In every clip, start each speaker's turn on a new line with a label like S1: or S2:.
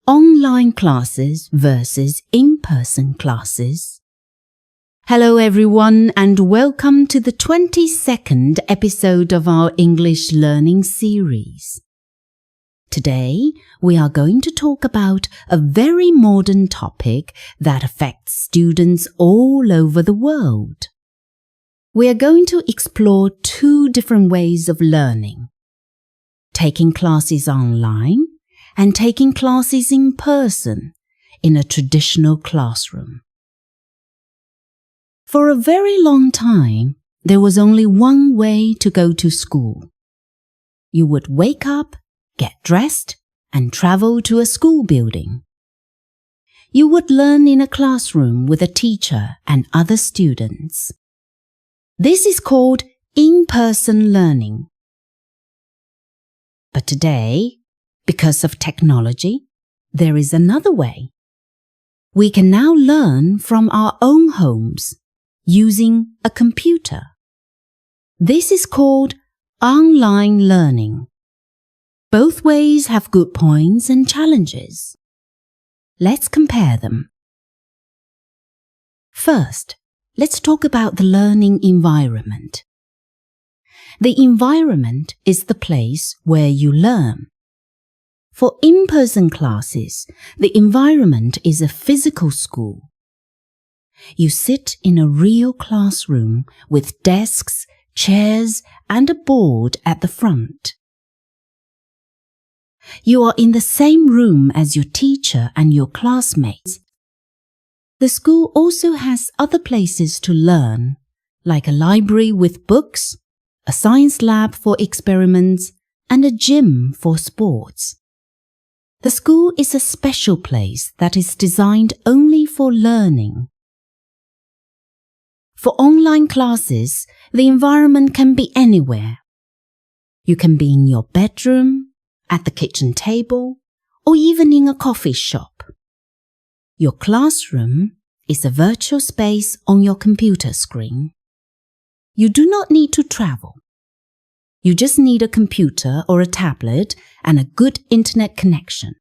S1: Online classes versus in-person classes. Hello everyone and welcome to the 22nd episode of our English learning series. Today we are going to talk about a very modern topic that affects students all over the world. We are going to explore two different ways of learning: taking classes online and taking classes in person in a traditional classroom. For a very long time, there was only one way to go to school. You would wake up, get dressed, and travel to a school building. You would learn in a classroom with a teacher and other students. This is called in-person learning. But today, because of technology, there is another way. We can now learn from our own homes using a computer. This is called online learning. Both ways have good points and challenges. Let's compare them. First, let's talk about the learning environment. The environment is the place where you learn. For in-person classes, the environment is a physical school. You sit in a real classroom with desks, chairs, and a board at the front. You are in the same room as your teacher and your classmates. The school also has other places to learn, like a library with books, a science lab for experiments, and a gym for sports. The school is a special place that is designed only for learning. For online classes, the environment can be anywhere. You can be in your bedroom, at the kitchen table, or even in a coffee shop. Your classroom is a virtual space on your computer screen. You do not need to travel. You just need a computer or a tablet and a good internet connection.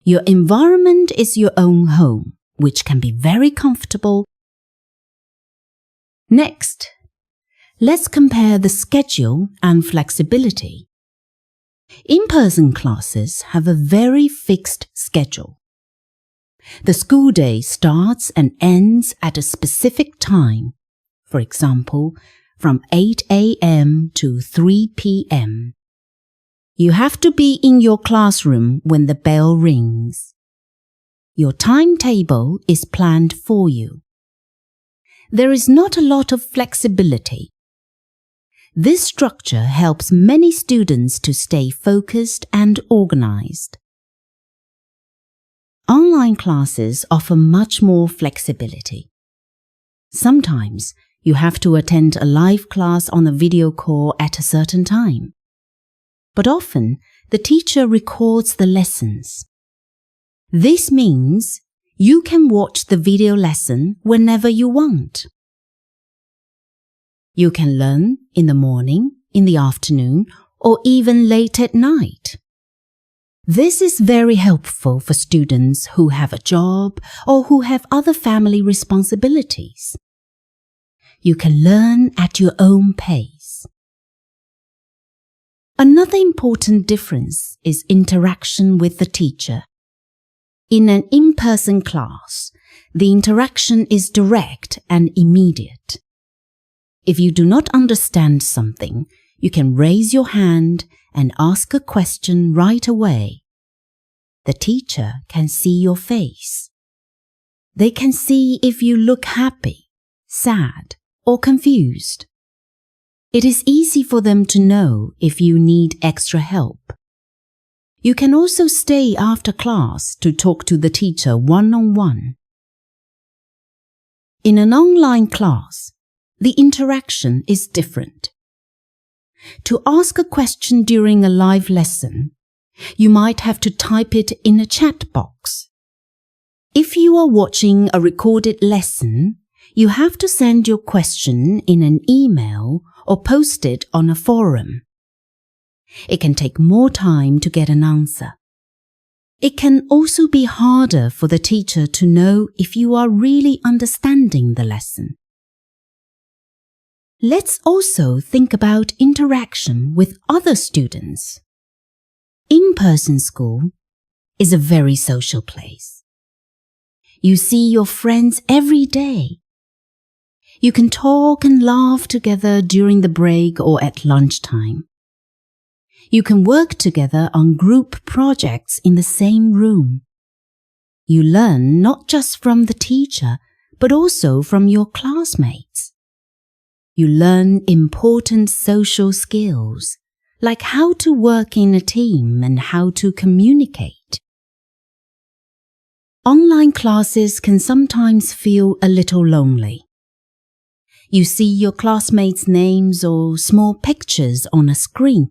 S1: Your environment is your own home, which can be very comfortable. Next, let's compare the schedule and flexibility. In-person classes have a very fixed schedule. The school day starts and ends at a specific time. For example, from 8 a.m. to 3 p.m. You have to be in your classroom when the bell rings. Your timetable is planned for you. There is not a lot of flexibility. This structure helps many students to stay focused and organized. Online classes offer much more flexibility. Sometimes, you have to attend a live class on a video call at a certain time. But often, the teacher records the lessons. This means you can watch the video lesson whenever you want. You can learn in the morning, in the afternoon, or even late at night. This is very helpful for students who have a job or who have other family responsibilities. You can learn at your own pace. Another important difference is interaction with the teacher. In an in-person class, the interaction is direct and immediate. If you do not understand something, you can raise your hand and ask a question right away. The teacher can see your face. They can see if you look happy, sad, or confused. It is easy for them to know if you need extra help. You can also stay after class to talk to the teacher one-on-one. In an online class, the interaction is different. To ask a question during a live lesson, you might have to type it in a chat box. If you are watching a recorded lesson, you have to send your question in an email or post it on a forum. It can take more time to get an answer. It can also be harder for the teacher to know if you are really understanding the lesson. Let's also think about interaction with other students. In-person school is a very social place. You see your friends every day. You can talk and laugh together during the break or at lunchtime. You can work together on group projects in the same room. You learn not just from the teacher, but also from your classmates. You learn important social skills, like how to work in a team and how to communicate. Online classes can sometimes feel a little lonely. You see your classmates' names or small pictures on a screen.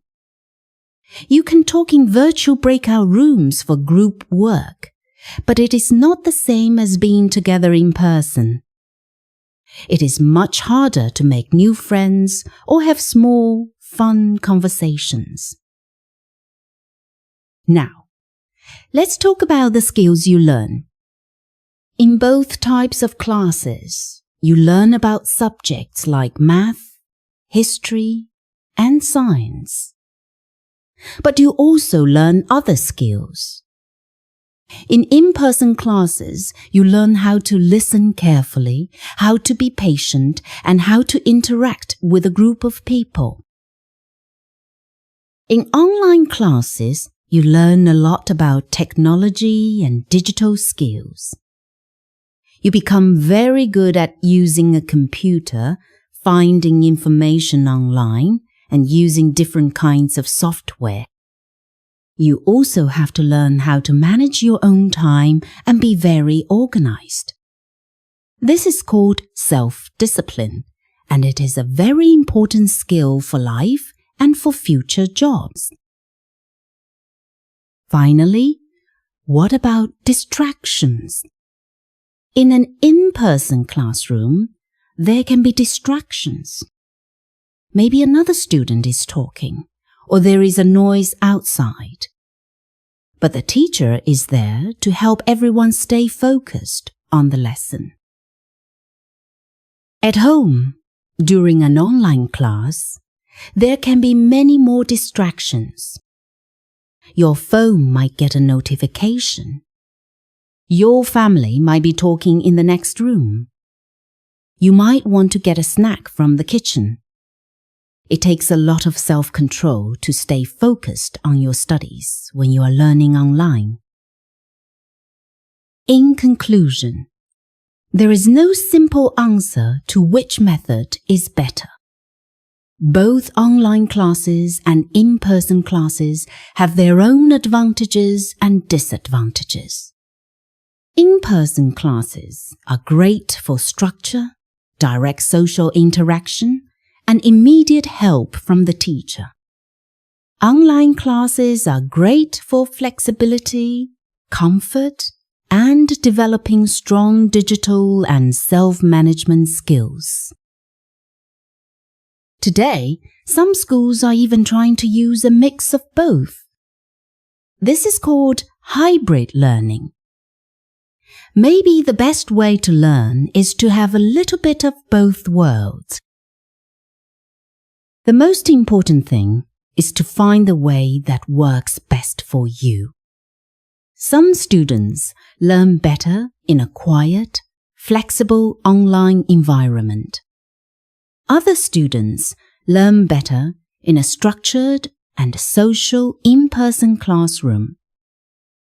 S1: You can talk in virtual breakout rooms for group work, but it is not the same as being together in person. It is much harder to make new friends or have small, fun conversations. Now, let's talk about the skills you learn. In both types of classes, you learn about subjects like math, history, and science. But you also learn other skills. In in-person classes, you learn how to listen carefully, how to be patient, and how to interact with a group of people. In online classes, you learn a lot about technology and digital skills. You become very good at using a computer, finding information online, and using different kinds of software. You also have to learn how to manage your own time and be very organized. This is called self-discipline, and it is a very important skill for life and for future jobs. Finally, what about distractions? In an in-person classroom, there can be distractions. Maybe another student is talking, or there is a noise outside. But the teacher is there to help everyone stay focused on the lesson. At home, during an online class, there can be many more distractions. Your phone might get a notification. Your family might be talking in the next room. You might want to get a snack from the kitchen. It takes a lot of self-control to stay focused on your studies when you are learning online. In conclusion, there is no simple answer to which method is better. Both online classes and in-person classes have their own advantages and disadvantages. In-person classes are great for structure, direct social interaction, and immediate help from the teacher. Online classes are great for flexibility, comfort, and developing strong digital and self-management skills. Today, some schools are even trying to use a mix of both. This is called hybrid learning. Maybe the best way to learn is to have a little bit of both worlds. The most important thing is to find the way that works best for you. Some students learn better in a quiet, flexible online environment. Other students learn better in a structured and social in-person classroom.